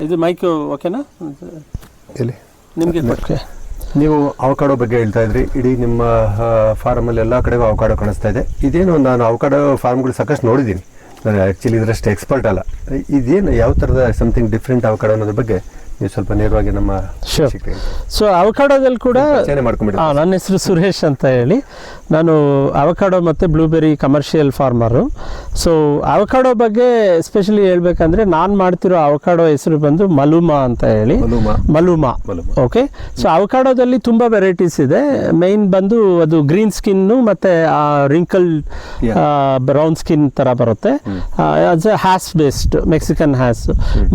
ಇದು ಮೈಕ್ ಓಕೆನಾ? ಇಲ್ಲಿ ನಿಮಗೆ ನೀವು ಅವಕಾಡೋ ಬಗ್ಗೆ ಹೇಳ್ತಾ ಇದ್ರಿ. ಇಡೀ ನಿಮ್ಮ ಫಾರ್ಮಲ್ಲಿ ಎಲ್ಲ ಕಡೆಗೂ ಅವಕಾಡೋ ಕಾಣಿಸ್ತಾ ಇದೆ. ಇದೇನು ನಾನು ಅವಕಾಡೋ ಫಾರ್ಮ್ಗಳು ಸಾಕಷ್ಟು ನೋಡಿದ್ದೀನಿ. ನಾನು ಆ್ಯಕ್ಚುಲಿ ಇದರಷ್ಟು ಎಕ್ಸ್ಪರ್ಟ್ ಅಲ್ಲ. ಇದೇನು ಯಾವ ಥರದ ಸಮಥಿಂಗ್ ಡಿಫ್ರೆಂಟ್ ಅವಕಾಡೋ ಅನ್ನೋದ್ರ ಬಗ್ಗೆ ನೀವು ಸ್ವಲ್ಪ ನೇರವಾಗಿ ನಮ್ಮ ಸೊ ಅವಕಾಡೋದಲ್ಲಿ ಕೂಡ ನನ್ನ ಹೆಸರು ಸುರೇಶ್ ಅಂತ ಹೇಳಿ, ನಾನು ಅವಕಾಡೋ ಮತ್ತು blueberry commercial farmer. So avocado ಬಗ್ಗೆ ಎಸ್ಪೆಷಲಿ ಹೇಳ್ಬೇಕಂದ್ರೆ ನಾನು ಮಾಡ್ತಿರೋ ಅವಕಾಡೋ ಹೆಸರು ಬಂದು ಮಲುಮಾ ಅಂತ ಹೇಳಿ, ಮಲುಮಾ. ಓಕೆ, ಸೊ ಅವಕಾಡೋದಲ್ಲಿ ತುಂಬ ವೆರೈಟೀಸ್ ಇದೆ. ಮೇಯ್ನ್ ಬಂದು ಅದು ಗ್ರೀನ್ ಸ್ಕಿನ್ನು ಮತ್ತು ರಿಂಕಲ್ ಬ್ರೌನ್ ಸ್ಕಿನ್ ಥರ ಬರುತ್ತೆ. As a Hass based Mexican Hass.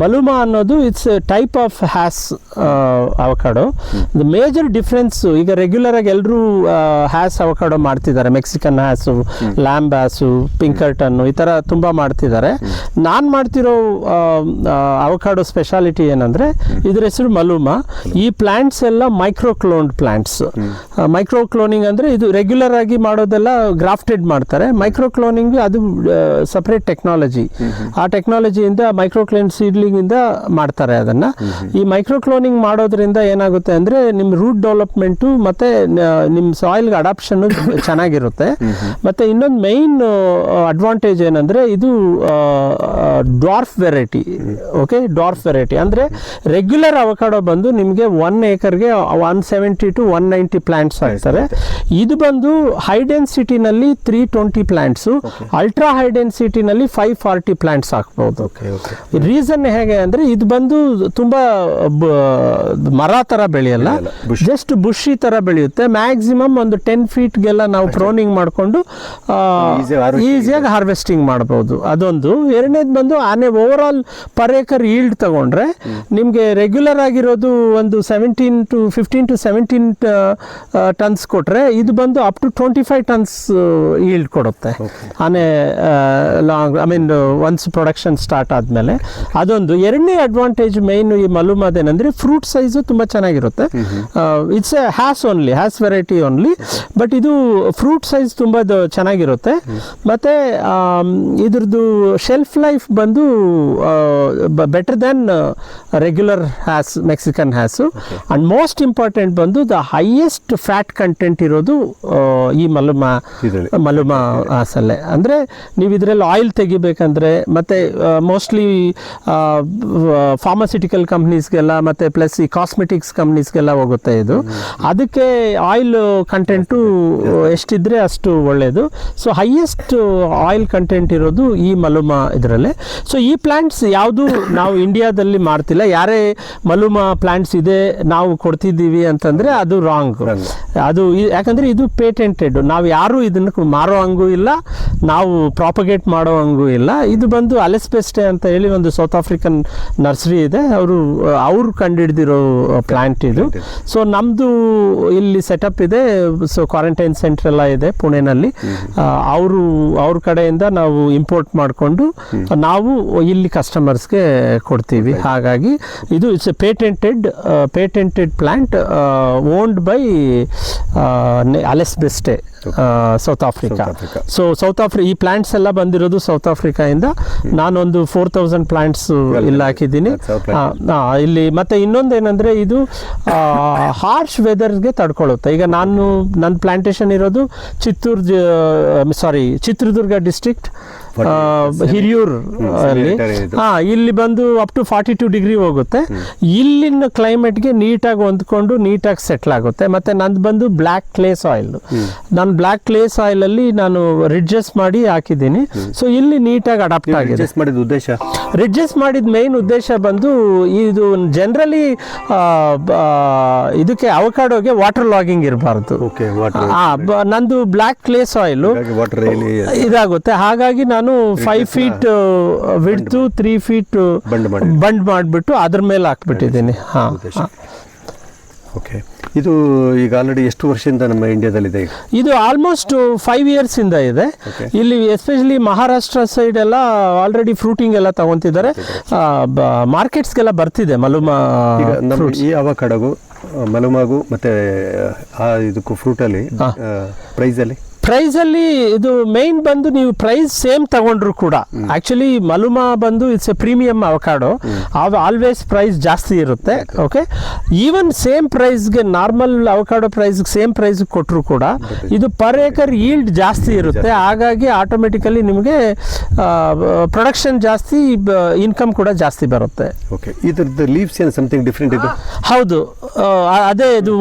Maluma ಅನ್ನೋದು it's type of Hass avocado. The major difference, ಈಗ ರೆಗ್ಯುಲರ್ ಆಗಿ ಎಲ್ಲರೂ ಹ್ಯಾಸ್ ಅವಕಾಡೋ ಮಾಡ್ತಿದ್ದಾರೆ. Mexican Hass, lamb Hass, Pinkerton, ಈ ಥರ ತುಂಬ ಮಾಡ್ತಿದ್ದಾರೆ. ನಾನು ಮಾಡ್ತಿರೋ ಅವಕಾಡೋ ಸ್ಪೆಷಾಲಿಟಿ ಏನಂದರೆ ಇದ್ರ ಹೆಸರು ಮಲುಮಾ. ಈ ಪ್ಲ್ಯಾಂಟ್ಸ್ ಎಲ್ಲ ಮೈಕ್ರೋಕ್ಲೋನ್ಡ್ ಪ್ಲ್ಯಾಂಟ್ಸ್. ಮೈಕ್ರೋಕ್ಲೋನಿಂಗ್ ಅಂದರೆ ಇದು ರೆಗ್ಯುಲರ್ ಆಗಿ ಮಾಡೋದೆಲ್ಲ ಗ್ರಾಫ್ಟೆಡ್ ಮಾಡ್ತಾರೆ. ಮೈಕ್ರೋಕ್ಲೋನಿಂಗ್ ಅದು ಸಪ್ರೇಟ್ ಟೆಕ್ನಾಲಜಿ. ಆ ಟೆಕ್ನಾಲಜಿಯಿಂದ ಮೈಕ್ರೋಕ್ಲೋನ್ ಸೀಡ್ಲಿಂಗಿಂದ ಮಾಡ್ತಾರೆ ಅದನ್ನು. ಈ ಮೈಕ್ರೋಕ್ಲೋನಿಂಗ್ ಮಾಡೋದ್ರಿಂದ ಏನಾಗುತ್ತೆ ಅಂದರೆ ನಿಮ್ಮ ರೂಟ್ ಡೆವಲಪ್ಮೆಂಟು ಮತ್ತು ನಿಮ್ಮ ಸಾಯಿಲ್ಗೆ ಅಡಾಪ್ಷನ್ನು ಚೆನ್ನಾಗಿರುತ್ತೆ. ಮತ್ತು ಇನ್ನೊಂದು ಮೈನ್ ಅಡ್ವಾಂಟೇಜ್ ಏನಂದರೆ ಇದು dwarf variety. Okay, dwarf variety ಅಂದರೆ ರೆಗ್ಯುಲರ್ ಅವಕಾಡೋ ಬಂದು ನಿಮಗೆ 1 acreಗೆ 170 to 190 ಪ್ಲ್ಯಾಂಟ್ಸ್ ಆಗ್ತಾರೆ. ಇದು ಬಂದು ಹೈ ಡೆನ್ಸಿಟಿನಲ್ಲಿ 320 ಪ್ಲ್ಯಾಂಟ್ಸು, ಅಲ್ಟ್ರಾ ಹೈ ಡೆನ್ಸಿಟಿನಲ್ಲಿ 540 ಪ್ಲ್ಯಾಂಟ್ಸ್ ಹಾಕ್ಬೋದು. ರೀಸನ್ ಹೇಗೆ ಅಂದರೆ ಇದು ಬಂದು ತುಂಬ ಮರ ಥರ ಬೆಳೆಯಲ್ಲ, ಜಸ್ಟ್ ಬುಷಿ ಥರ ಬೆಳೆಯುತ್ತೆ. ಮ್ಯಾಕ್ಸಿಮಮ್ ಒಂದು 10 feetಗೆಲ್ಲ ನಾವು ಪ್ರೋನಿಂಗ್ ಮಾಡಿಕೊಂಡು ಈಸಿಯಾಗಿ ಹಾರ್ವೆಸ್ಟಿಂಗ್ ಮಾಡ್ಬೋದು. ಅದೊಂದು. ಎರಡನೇದು ಬಂದು over all per acre yield ತಗೊಂಡ್ರೆ ನಿಮಗೆ ರೆಗ್ಯುಲರ್ ಆಗಿರೋದು ಒಂದು 15 to 17 ಟನ್ಸ್ ಕೊಟ್ಟರೆ ಇದು ಬಂದು ಅಪ್ ಟು 25 ಟನ್ಸ್ ಈಲ್ಡ್ ಕೊಡುತ್ತೆ. ಲಾಂಗ್ ಒನ್ಸ್ ಪ್ರೊಡಕ್ಷನ್ ಸ್ಟಾರ್ಟ್ ಆದಮೇಲೆ. ಅದೊಂದು. ಎರಡನೇ ಅಡ್ವಾಂಟೇಜ್ ಮೈನ್ ಈ ಮಲುಮಾದೇನೆಂದರೆ ಫ್ರೂಟ್ ಸೈಜು ತುಂಬ ಚೆನ್ನಾಗಿರುತ್ತೆ. It's a Hass only, Hass variety only, but ಇದು ಫ್ರೂಟ್ ಸೈಜ್ ತುಂಬ ಚೆನ್ನಾಗಿರುತ್ತೆ. ಮತ್ತು ಇದ್ರದ್ದು ಶೆಲ್ಫ್ ಲೈಫ್ ಬಂದು better than regular Hass, Mexican Hass. And most important ಬಂದು ದ ಹೈಯೆಸ್ಟ್ ಫ್ಯಾಟ್ ಕಂಟೆಂಟ್ ಇರೋದು ಈ ಮಲುಮಾ ಹ್ಯಾಸಲ್ಲೇ. ಅಂದರೆ ನೀವು ಇದರಲ್ಲಿ ಆಯಿಲ್ ತೆಗಿಬೇಕಂದ್ರೆ, ಮತ್ತು ಮೋಸ್ಟ್ಲಿ ಫಾರ್ಮಾಸ್ಯೂಟಿಕಲ್ ಕಂಪ್ನೀಸ್ಗೆಲ್ಲ ಮತ್ತು ಪ್ಲಸ್ ಈ ಕಾಸ್ಮೆಟಿಕ್ಸ್ ಕಂಪ್ನೀಸ್ಗೆಲ್ಲ ಹೋಗುತ್ತೆ ಇದು. ಅದಕ್ಕೆ ಆಯಿಲ್ ಕಂಟೆಂಟು ಎಷ್ಟಿದ್ರೆ ಅಷ್ಟು ಒಳ್ಳೆಯದು. ಸೊ ಹೈಯೆಸ್ಟ್ ಆಯಿಲ್ ಕಂಟೆಂಟ್ ಇರೋದು ಈ ಮಲುಮಾ ಇದರಲ್ಲೇ. ಸೊ ಈ ಪ್ಲ್ಯಾಂಟ್ಸ್ ಯಾವುದು ನಾವು ಇಂಡಿಯಾದಲ್ಲಿ ಮಾಡ್ತಿಲ್ಲ. ಯಾರೇ ಮಲುಮಾ ಪ್ಲ್ಯಾಂಟ್ಸ್ ಇದೆ ನಾವು ಕೊಡ್ತಿದ್ದೀವಿ ಅಂತಂದರೆ ಅದು ರಾಂಗ್. ಅದು ಯಾಕಂದರೆ ಇದು ಪೇಟೆಂಟೆಡ್. ನಾವು ಯಾರೂ ಇದನ್ನು ಮಾರೋ ಹಂಗೂ ಇಲ್ಲ, ನಾವು ಪ್ರಾಪಗೇಟ್ ಮಾಡೋ ಹಂಗೂ ಇಲ್ಲ. ಇದು ಬಂದು ಅಲೆಸ್ಪೆಸ್ಟೆ ಅಂತ ಹೇಳಿ ಒಂದು ಸೌತ್ ಆಫ್ರಿಕನ್ ನರ್ಸರಿ ಇದೆ, ಅವರು ಕಂಡುಹಿಡಿದಿರೋ ಪ್ಲ್ಯಾಂಟ್ ಇದು. ಸೊ ನಮ್ಮದು ಇಲ್ಲಿ ಸೆಟಪ್ ಇದೆ. ಸೊ ಕ್ವಾರಂಟೈನ್ ಸೆಂಟರ್ ಎಲ್ಲ ಇದೆ ಪುಣೆನಲ್ಲಿ. ಅವ್ರ ಕಡೆಯಿಂದ ನಾವು ಇಂಪೋರ್ಟ್ ಮಾಡಿಕೊಂಡು ನಾವು ಇಲ್ಲಿ ಕಸ್ಟಮರ್ಸ್ಗೆ ಕೊಡ್ತೀವಿ. ಹಾಗಾಗಿ ಇದು it's a patented plant owned by ಅಲೆಸ್ಪೆಸ್ಟೆ, ಸೌತ್ ಆಫ್ರಿಕಾ. ಸೊ ಈ ಪ್ಲ್ಯಾಂಟ್ಸ್ ಎಲ್ಲ ಬಂದಿರೋದು ಸೌತ್ ಆಫ್ರಿಕಾಯಿಂದ. ನಾನೊಂದು 4000 ಪ್ಲ್ಯಾಂಟ್ಸ್ ಇಲ್ಲಿ ಹಾಕಿದ್ದೀನಿ ಇಲ್ಲಿ. ಮತ್ತು ಇನ್ನೊಂದೇನೆಂದರೆ ಇದು ಹಾರ್ಶ್ ವೆದರ್ಗೆ ತಡ್ಕೊಳ್ಳುತ್ತೆ. ಈಗ ನನ್ನ ಪ್ಲಾಂಟೇಶನ್ ಇರೋದು ಚಿತ್ರದುರ್ಗ ಡಿಸ್ಟ್ರಿಕ್ಟ್, ಹಿರಿಯೂರ್ ಅಲ್ಲಿ. ಇಲ್ಲಿ ಬಂದು ಅಪ್ ಟು 42 ಡಿಗ್ರಿ ಹೋಗುತ್ತೆ. ಇಲ್ಲಿನ ಕ್ಲೈಮೇಟ್ಗೆ ನೀಟಾಗಿ ಹೊಂದ್ಕೊಂಡು ನೀಟಾಗಿ ಸೆಟ್ಲ್ ಆಗುತ್ತೆ. ಮತ್ತು ನಂದು ಬಂದು ಬ್ಲ್ಯಾಕ್ ಕ್ಲೇ ಸಾಯಿಲ್. ನಾನು ಬ್ಲ್ಯಾಕ್ ಕ್ಲೇ ಸಾಯಿಲಲ್ಲಿ ನಾನು ರಿಡ್ಜಸ್ ಮಾಡಿ ಹಾಕಿದ್ದೀನಿ. ಸೊ ಇಲ್ಲಿ ನೀಟಾಗಿ ಅಡಾಪ್ಟ್ ಆಗಿದೆ. ರಿಡ್ಜಸ್ ಮಾಡಿದ ಮೇನ್ ಉದ್ದೇಶ ಬಂದು ಇದು ಜನರಲಿ ಇದಕ್ಕೆ ಅವಕಾಡೋಗೆ ವಾಟರ್ ಲಾಗಿಂಗ್ ಇರಬಾರ್ದು. ನಂದು ಬ್ಲ್ಯಾಕ್ ಕ್ಲೇ ಸಾಯಿಲು ಇದಾಗುತ್ತೆ. ಹಾಗಾಗಿ ನಾನು 5 feet ವಿಡ್ತು 3 feet ಬಂಡ್ ಮಾಡಿಬಿಟ್ಟು ಅದ್ರ ಮೇಲೆ ಹಾಕ್ಬಿಟ್ಟಿದ್ದೀನಿ. ಇದು ಈಗ ಆಲ್ರೆಡಿ ಎಷ್ಟು ವರ್ಷದಿಂದ ನಮ್ಮ ಇಂಡಿಯಾದಲ್ಲಿದೆ? ಇದು ಆಲ್ಮೋಸ್ಟ್ 5 years ಇಂದ ಇದೆ. ಇಲ್ಲಿ ಎಸ್ಪೆಷಲಿ ಮಹಾರಾಷ್ಟ್ರ ಸೈಡ್ ಎಲ್ಲ ಆಲ್ರೆಡಿ ಫ್ರೂಟಿಂಗ್ ಎಲ್ಲ ತಗೊಂತಿದ್ದಾರೆ. ಮಾರ್ಕೆಟ್ಸ್ಗೆಲ್ಲ ಬರ್ತಿದೆ ಮಲುಮಾ. ಈ ಅವಕಾಡೋಗೂ ಮಲುಮಾಗೂ ಮತ್ತೆ ಇದಕ್ಕೂ ಫ್ರೂಟಲ್ಲಿ ಪ್ರೈಸಲ್ಲಿ ಪ್ರೈಸಲ್ಲಿ ಇದು ಮೇನ್ ಬಂದು ನೀವು ಪ್ರೈಸ್ ಸೇಮ್ ತಗೊಂಡ್ರು ಕೂಡ ಆಕ್ಚುಲಿ ಮಲುಮಾ ಬಂದು it's a premium avocado, always price ಜಾಸ್ತಿ ಇರುತ್ತೆ. ಓಕೆ, ಈವನ್ ಸೇಮ್ ಪ್ರೈಸ್ಗೆ ನಾರ್ಮಲ್ ಅವಕಾಡೋ ಪ್ರೈಸ್ಗೆ ಸೇಮ್ ಪ್ರೈಸ್ ಕೊಟ್ಟರು ಕೂಡ ಇದು ಪರ್ ಏಕರ್ ಈಲ್ಡ್ ಜಾಸ್ತಿ ಇರುತ್ತೆ. ಹಾಗಾಗಿ ಆಟೋಮೆಟಿಕಲಿ ನಿಮಗೆ ಪ್ರೊಡಕ್ಷನ್ ಜಾಸ್ತಿ, ಇನ್ಕಮ್ ಕೂಡ ಜಾಸ್ತಿ ಬರುತ್ತೆ. ಓಕೆ, ಇದ್ರದ್ದು ಲೀವ್ಸ್ ಏನು ಸಮಥಿಂಗ್ ಡಿಫ್ರೆಂಟ್ ಇದೆ? ಹೌದು, ಅದೇ ಇದು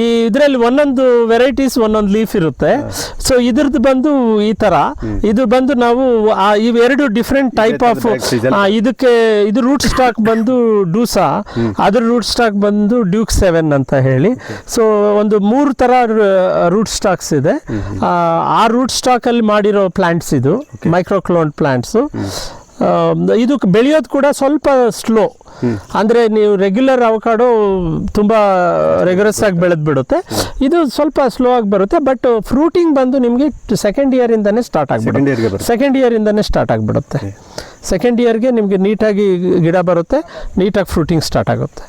ಈ ಇದರಲ್ಲಿ ಒಂದೊಂದು ವೆರೈಟೀಸ್ ಒಂದೊಂದು ಲೀಫ್ ಇರುತ್ತೆ. ಸೊ ಇದ್ರದ್ದು ಬಂದು ಈ ತರ, ಇದು ಬಂದು ನಾವು ಇವೆರಡು ಡಿಫ್ರೆಂಟ್ ಟೈಪ್ ಆಫ್, ಇದಕ್ಕೆ ಇದು ರೂಟ್ ಸ್ಟಾಕ್ ಬಂದು ಡೂಸಾ, ಅದ್ರ ರೂಟ್ ಸ್ಟಾಕ್ ಬಂದು ಡ್ಯೂಕ್ 7 ಅಂತ ಹೇಳಿ. ಸೊ ಒಂದು 3 ತರ ರೂಟ್ ಸ್ಟಾಕ್ಸ್ ಇದೆ. ಆ ರೂಟ್ ಸ್ಟಾಕ್ ಅಲ್ಲಿ ಮಾಡಿರೋ ಪ್ಲಾಂಟ್ಸ್ ಇದು, ಮೈಕ್ರೋಕ್ಲೋನ್ ಪ್ಲಾಂಟ್ಸ್. ಇದು ಬೆಳೆಯೋದು ಕೂಡ ಸ್ವಲ್ಪ ಸ್ಲೋ, ಅಂದರೆ ನೀವು ರೆಗ್ಯುಲರ್ ಅವಕಾಡೋ ತುಂಬ ರೆಗ್ಯುಲಸ್ ಆಗಿ ಬೆಳೆದು ಬಿಡುತ್ತೆ, ಇದು ಸ್ವಲ್ಪ ಸ್ಲೋ ಆಗಿ ಬರುತ್ತೆ. ಬಟ್ ಫ್ರೂಟಿಂಗ್ ಬಂದು ನಿಮಗೆ ಸೆಕೆಂಡ್ ಇಯರಿಂದನೇ ಸ್ಟಾರ್ಟ್ ಆಗಿಬಿಡುತ್ತೆ. ಸೆಕೆಂಡ್ ಇಯರಿಂದನೇ ಸ್ಟಾರ್ಟ್ ಆಗಿಬಿಡುತ್ತೆ. ಸೆಕೆಂಡ್ ಇಯರ್ಗೆ ನಿಮಗೆ ನೀಟಾಗಿ ಗಿಡ ಬರುತ್ತೆ, ನೀಟಾಗಿ ಫ್ರೂಟಿಂಗ್ ಸ್ಟಾರ್ಟ್ ಆಗುತ್ತೆ.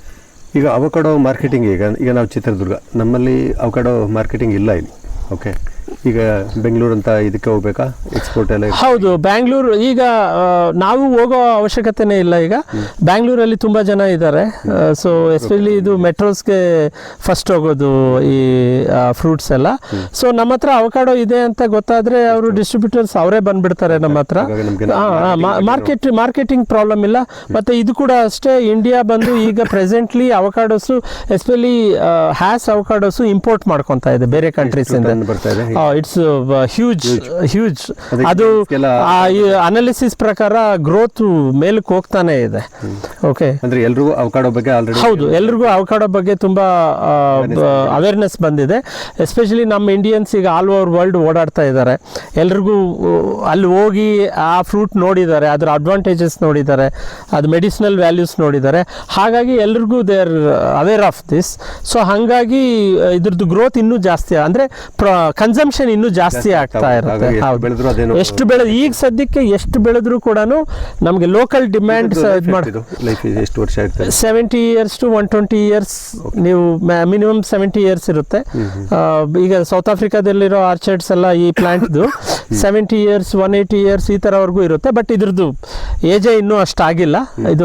ಈಗ ಅವಕಾಡೋ ಮಾರ್ಕೆಟಿಂಗ್, ಈಗ ನಾವು ಚಿತ್ರದುರ್ಗ, ನಮ್ಮಲ್ಲಿ ಅವಕಾಡೋ ಮಾರ್ಕೆಟಿಂಗ್ ಇಲ್ಲ ಇಲ್ಲಿ. ಓಕೆ, ಈಗ ಬೆಂಗಳೂರು ಅಂತ ಇದಕ್ಕೆ ಹೋಗ್ಬೇಕಾ, ಎಕ್ಸ್ಪೋರ್ಟ್ ಎಲ್ಲ? ಹೌದು, ಬ್ಯಾಂಗ್ಳೂರು ಈಗ ನಾವು ಹೋಗೋ ಅವಶ್ಯಕತೆನೇ ಇಲ್ಲ. ಈಗ ಬ್ಯಾಂಗ್ಳೂರಲ್ಲಿ ತುಂಬ ಜನ ಇದ್ದಾರೆ. ಸೊ ಎಸ್ಪೆಷಲಿ ಇದು ಮೆಟ್ರೋಸ್ಗೆ ಫಸ್ಟ್ ಹೋಗೋದು ಈ ಫ್ರೂಟ್ಸ್ ಎಲ್ಲ. ಸೊ ನಮ್ಮ ಹತ್ರ ಅವಕಾಡೋ ಇದೆ ಅಂತ ಗೊತ್ತಾದರೆ ಅವರು ಡಿಸ್ಟ್ರಿಬ್ಯೂಟರ್ಸ್ ಅವರೇ ಬಂದ್ಬಿಡ್ತಾರೆ ನಮ್ಮ ಹತ್ರ. ಮಾರ್ಕೆಟಿಂಗ್ ಪ್ರಾಬ್ಲಮ್ ಇಲ್ಲ. ಮತ್ತು ಇದು ಕೂಡ ಅಷ್ಟೇ, ಇಂಡಿಯಾ ಬಂದು ಈಗ presently avocados especially Hass avocados import ಮಾಡ್ಕೊತಾ ಇದೆ ಬೇರೆ ಕಂಟ್ರೀಸಿಂದ. It's huge. ಅದು ಅನಾಲಿಸಿಸ್ ಪ್ರಕಾರ ಗ್ರೋತ್ ಮೇಲಕ್ಕೆ ಹೋಗ್ತಾನೆ ಇದೆ. ಓಕೆ, ಅಂದ್ರೆ ಎಲ್ರಿಗೂ ಅವಕಾಡೋ ಬಗ್ಗೆ ಆಲ್ರೆಡಿ, ಹೌದು, ಎಲ್ರಿಗೂ ಅವಕಾಡೋ ಬಗ್ಗೆ ತುಂಬಾ ಅವೇರ್ನೆಸ್ ಬಂದಿದೆ. ಎಸ್ಪೆಷಲಿ ನಮ್ಮ ಇಂಡಿಯನ್ಸ್ ಈಗ ಆಲ್ ಓವರ್ ವರ್ಲ್ಡ್ ಓಡಾಡ್ತಾ ಇದ್ದಾರೆ. ಎಲ್ರಿಗೂ ಅಲ್ಲಿ ಹೋಗಿ ಆ ಫ್ರೂಟ್ ನೋಡಿದ್ದಾರೆ, ಅದರ ಅಡ್ವಾಂಟೇಜಸ್ ನೋಡಿದ್ದಾರೆ, ಅದು ಮೆಡಿಸಿನಲ್ ವ್ಯಾಲ್ಯೂಸ್ ನೋಡಿದ್ದಾರೆ. ಹಾಗಾಗಿ ಎಲ್ರಿಗೂ they are aware of this. So ಹಾಗಾಗಿ ಇದ್ರದ್ದು ಗ್ರೋತ್ ಇನ್ನೂ ಜಾಸ್ತಿ, ಅಂದರೆ ಕನ್ಸಂಪ್ಷನ್ ಇನ್ನೂ ಜಾಸ್ತಿ ಆಗ್ತಾ ಇರುತ್ತೆ. ಎಷ್ಟು ಬೆಳೆದು ಈಗ ಸದ್ಯಕ್ಕೆ ಎಷ್ಟು ಬೆಳೆದ್ರು ಕೂಡ ನಮಗೆ local demand 70 years to 120 years, ನೀವು ಮಿನಿಮಮ್ 70 years ಇರುತ್ತೆ. ಈಗ ಸೌತ್ ಆಫ್ರಿಕಾದಲ್ಲಿರೋ ಆರ್ಚರ್ಡ್ಸ್ ಎಲ್ಲ ಈ ಪ್ಲಾಂಟ್ದು 70 years 180 years ಈ ಥರವರೆಗೂ ಇರುತ್ತೆ. ಬಟ್ ಇದ್ರದ್ದು ಏಜೇ ಇನ್ನೂ ಅಷ್ಟಾಗಿಲ್ಲ. ಇದು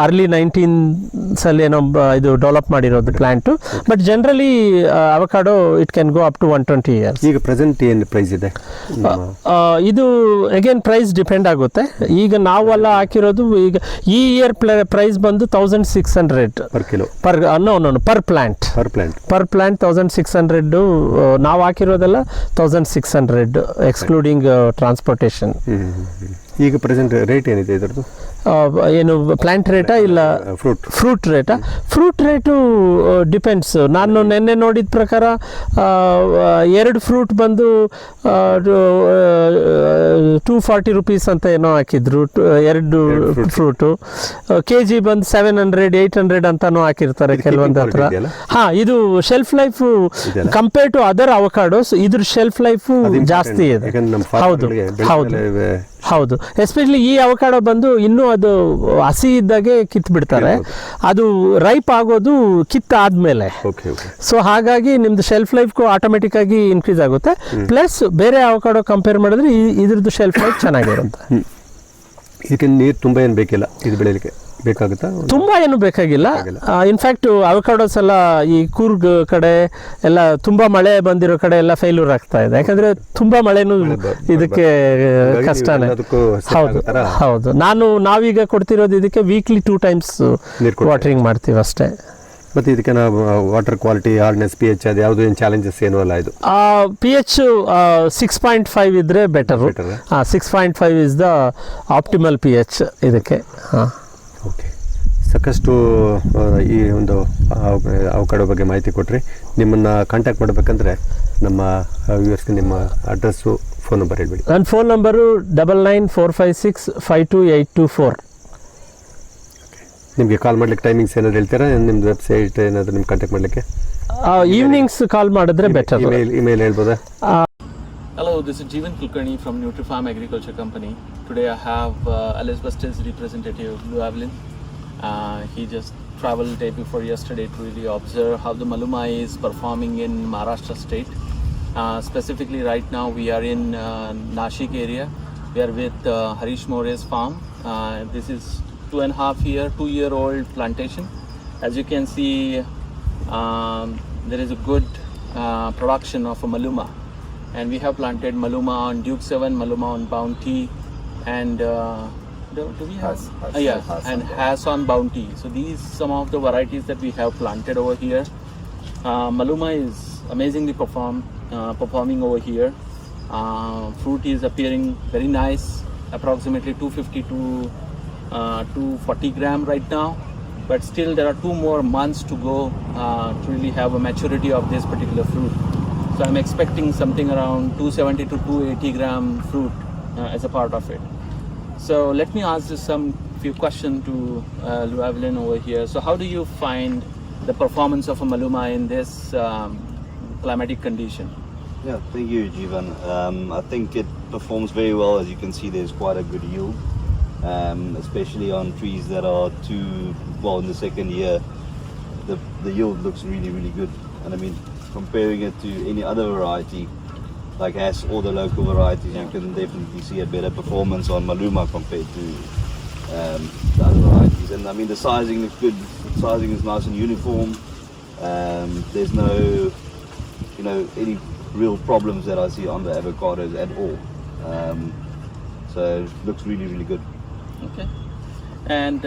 ಅರ್ಲಿ 19s ಅಲ್ಲಿ ಏನೋ ಇದು ಡೆವಲಪ್ ಮಾಡಿರೋದು plant. But generally avocado it can go up to 120 years. ಈಗ ಪ್ರೆಸೆಂಟ್ ಏನು ಪ್ರೈಸ್ ಇದೆ? ಇದು ಅಗೇನ್ ಪ್ರೈಸ್ ಡಿಪೆಂಡ್ ಆಗುತ್ತೆ. ಈಗ ನಾವೆಲ್ಲ ಹಾಕಿರೋದು ಈಗ ಈ ಇಯರ್ ಪ್ರೈಸ್ ಬಂದು 1600 ಪರ್ ಕಿಲೋ, ಪರ್ ಪ್ಲಾಂಟ್ 1600. ನಾವು ಹಾಕಿರೋದೆಲ್ಲ 1600 ಎಕ್ಸ್ಕ್ಲೂಡಿಂಗ್ ಟ್ರಾನ್ಸ್ಪೋರ್ಟೇಷನ್. ಈಗ ಪ್ರೆಸೆಂಟ್ ರೇಟ್ ಏನಿದೆ ಇದರದ್ದು? ಏನು ಪ್ಲಾಂಟ್ ರೇಟಾ ಇಲ್ಲ ಫ್ರೂಟ್ ರೇಟಾ? Fruit rate depends. ನಾನು ನಿನ್ನೆ ನೋಡಿದ ಪ್ರಕಾರ 2 ಫ್ರೂಟ್ ಬಂದು 240 rupees ಅಂತ ಏನೋ ಹಾಕಿದ್ರು. 2 ಫ್ರೂಟು KG ಬಂದು 700 800 ಅಂತಾನು ಹಾಕಿರ್ತಾರೆ ಕೆಲವೊಂದು ಹತ್ರ. ಇದು shelf life compare to other avocados ಇದ್ರ ಶೆಲ್ಫ್ ಲೈಫ್ ಜಾಸ್ತಿ ಇದೆ. ಹೌದು, ಎಸ್ಪೆಷಲಿ ಈ ಅವಕಾಡೋ ಬಂದು ಇನ್ನೂ ಅದು ಹಸಿ ಇದ್ದಾಗೆ ಕಿತ್ತು ಬಿಡ್ತಾರೆ. ಅದು ರೈಪ್ ಆಗೋದು ಕಿತ್ತಾದ್ಮೇಲೆ. ಸೊ ಹಾಗಾಗಿ ನಿಮ್ದು ಶೆಲ್ಫ್ ಲೈಫ್ಗೂ ಆಟೋಮೆಟಿಕ್ ಆಗಿ ಇನ್ಕ್ರೀಸ್ ಆಗುತ್ತೆ. ಪ್ಲಸ್ ಬೇರೆ ಅವಕಾಡೋ ಕಂಪೇರ್ ಮಾಡಿದ್ರೆ ಇದ್ರದ್ದು ಶೆಲ್ಫ್ ಲೈಫ್ ಚೆನ್ನಾಗಿರುತ್ತೆ. ಇದಕ್ಕೆ ನೀರು ತುಂಬ ಏನು ಬೇಕಿಲ್ಲ, ಇದು ಬೆಳೆಯಲಿಕ್ಕೆ ಬೇಕಾಗುತ್ತಾ? ತುಂಬ ಏನು ಬೇಕಾಗಿಲ್ಲ. ಇನ್ಫ್ಯಾಕ್ಟ್ ಅವಕಾಡೋಸ್ ಎಲ್ಲ ಈ ಕೂರ್ಗ್ ಕಡೆ ಎಲ್ಲ ತುಂಬಾ ಮಳೆ ಬಂದಿರೋ ಕಡೆ ಎಲ್ಲ ಫೇಲ್ಯೂರ್ ಆಗ್ತಾ ಇದೆ. ಯಾಕಂದ್ರೆ ತುಂಬಾ ಮಳೆನೂ ಇದಕ್ಕೆ ಕಷ್ಟನೇ. ಹೌದು, ನಾವೀಗ ಕೊಡ್ತಿರೋದು ಇದಕ್ಕೆ ವೀಕ್ಲಿ 2 times ವಾಟರಿಂಗ್ ಮಾಡ್ತೀವಿ ಅಷ್ಟೇ. ಮತ್ತೆ ಇದಕ್ಕೆ ನಾವು ವಾಟರ್ ಕ್ವಾಲಿಟಿ, ಹಾರ್ಡ್ನೆಸ್, pH ಅದು ಯಾವುದು ಏನು ಚಾಲೆಂಜಸ್ ಏನೂ ಅಲ್ಲ? ಇದು pH 6.5 ಇದ್ರೆ better. 6.5 is the optimal pH ಇದಕ್ಕೆ. ಓಕೆ, ಸಾಕಷ್ಟು ಈ ಒಂದು ಅವಕಾಡೋ ಬಗ್ಗೆ ಮಾಹಿತಿ ಕೊಟ್ರಿ. ನಿಮ್ಮನ್ನು ಕಾಂಟ್ಯಾಕ್ಟ್ ಮಾಡಬೇಕಂದ್ರೆ ನಮ್ಮ ವ್ಯೂವರ್ಸ್ಗೆ ನಿಮ್ಮ ಅಡ್ರೆಸ್ಸು, ಫೋನ್ ನಂಬರ್ ಹೇಳ್ಬಿಡಿ. ನನ್ನ ಫೋನ್ ನಂಬರು 9945652824. ನಿಮಗೆ ಕಾಲ್ ಮಾಡ್ಲಿಕ್ಕೆ ಟೈಮಿಂಗ್ಸ್ ಏನಾದ್ರು ಹೇಳ್ತೀರಾ? ನಿಮ್ದು ವೆಬ್ಸೈಟ್ ಏನಾದರೂ ನಿಮ್ಗೆ ಕಾಂಟ್ಯಾಕ್ಟ್ ಮಾಡಲಿಕ್ಕೆ? ಈವ್ನಿಂಗ್ಸ್ ಕಾಲ್ ಮಾಡಿದ್ರೆ ಬೆಟರ್. ಇಮೇಲ್ ಹೇಳ್ಬೋದಾ? Hello, this is Jeevan Kulkarni from NutriFarm Agriculture Company. Today I have Elizabeth Stills representative Blue Avalon. He just traveled day before yesterday to really observe how the Maluma is performing in Maharashtra state. Specifically, right now we are in Nashik area. We are with Harish More's farm. This is 2.5-year-old plantation. As you can see, there is a good production of a Maluma, and we have planted Maluma on Duke 7, Maluma on Bounty, and do we have? And Has on Bounty. So these some of the varieties that we have planted over here. Maluma is amazingly performing over here. Fruit is appearing very nice, approximately 250 to 240 gram right now. But still there are 2 more months to go to really have a maturity of this particular fruit. So I'm expecting something around 270 to 280 gram fruit as a part of it. So let me ask you few questions to Llewellyn over here. So how do you find the performance of a Maluma in this climatic condition? Yeah, thank you, Jivan. I think it performs very well. As you can see, there's quite a good yield, especially on trees that are in the second year. The yield looks really, really good. And I mean, comparing it to any other variety, like Has or the local varieties, you can definitely see a better performance on Maluma compared to the other varieties. And I mean, the sizing looks good. The sizing is nice and uniform. There's no, any real problems that I see on the avocados at all. So it looks really, really good. Okay. And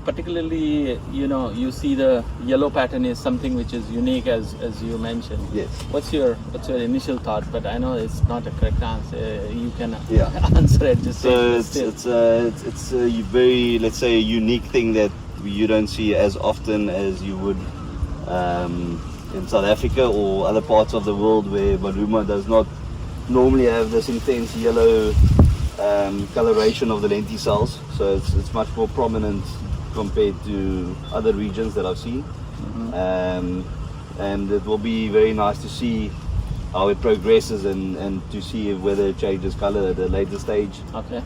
particularly, you see the yellow pattern is something which is unique, as you mentioned. Yes. What's your initial thought? But I know it's not a correct answer. You can answer it. Just so it's a very, let's say, a unique thing that you don't see as often as you would in South Africa or other parts of the world, where Maluma does not normally have this intense yellow coloration of the lenticels. So it's much more prominent compared to other regions that I've seen. And it will be very nice to see how it progresses and to see whether it changes color at a later stage. Okay.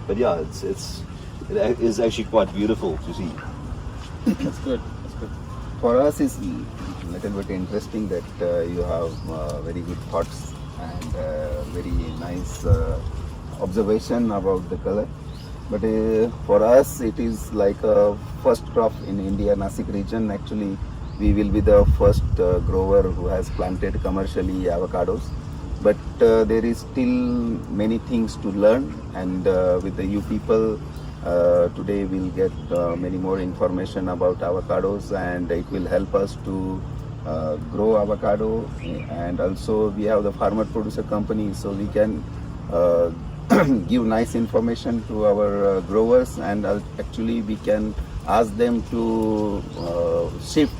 But yeah, it is actually quite beautiful to see. That's good. That's good. For us, it's a little bit interesting that you have very good thoughts and very nice observation about the color. But for us, it is like a first crop in India, Nashik region. Actually, we will be the first grower who has planted commercially avocados. But there is still many things to learn, and with the you people, today we'll get many more information about avocados, and it will help us to grow avocado. And also we have the farmer producer company, so we can give nice information to our growers, and actually we can ask them to shift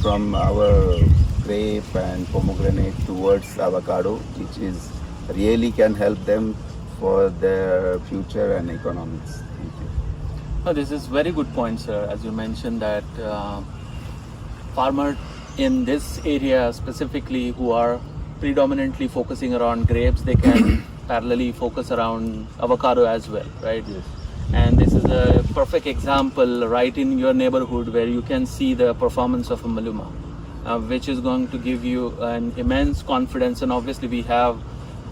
from our grape and pomegranate towards avocado, which is really can help them for their future and economics. Thank you. Oh, this is very good point, sir. As you mentioned that farmer in this area specifically who are predominantly focusing around grapes, they can parallelly focus around avocado as well, right? Yes. And this is a perfect example right in your neighborhood where you can see the performance of a Maluma, which is going to give you an immense confidence. And obviously we have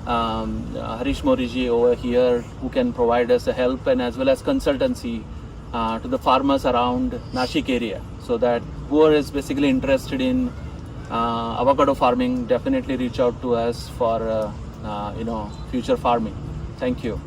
Harish Moriji over here who can provide us a help and as well as consultancy to the farmers around Nashik area, so that whoever is basically interested in avocado farming, definitely reach out to us for future farming. Thank you.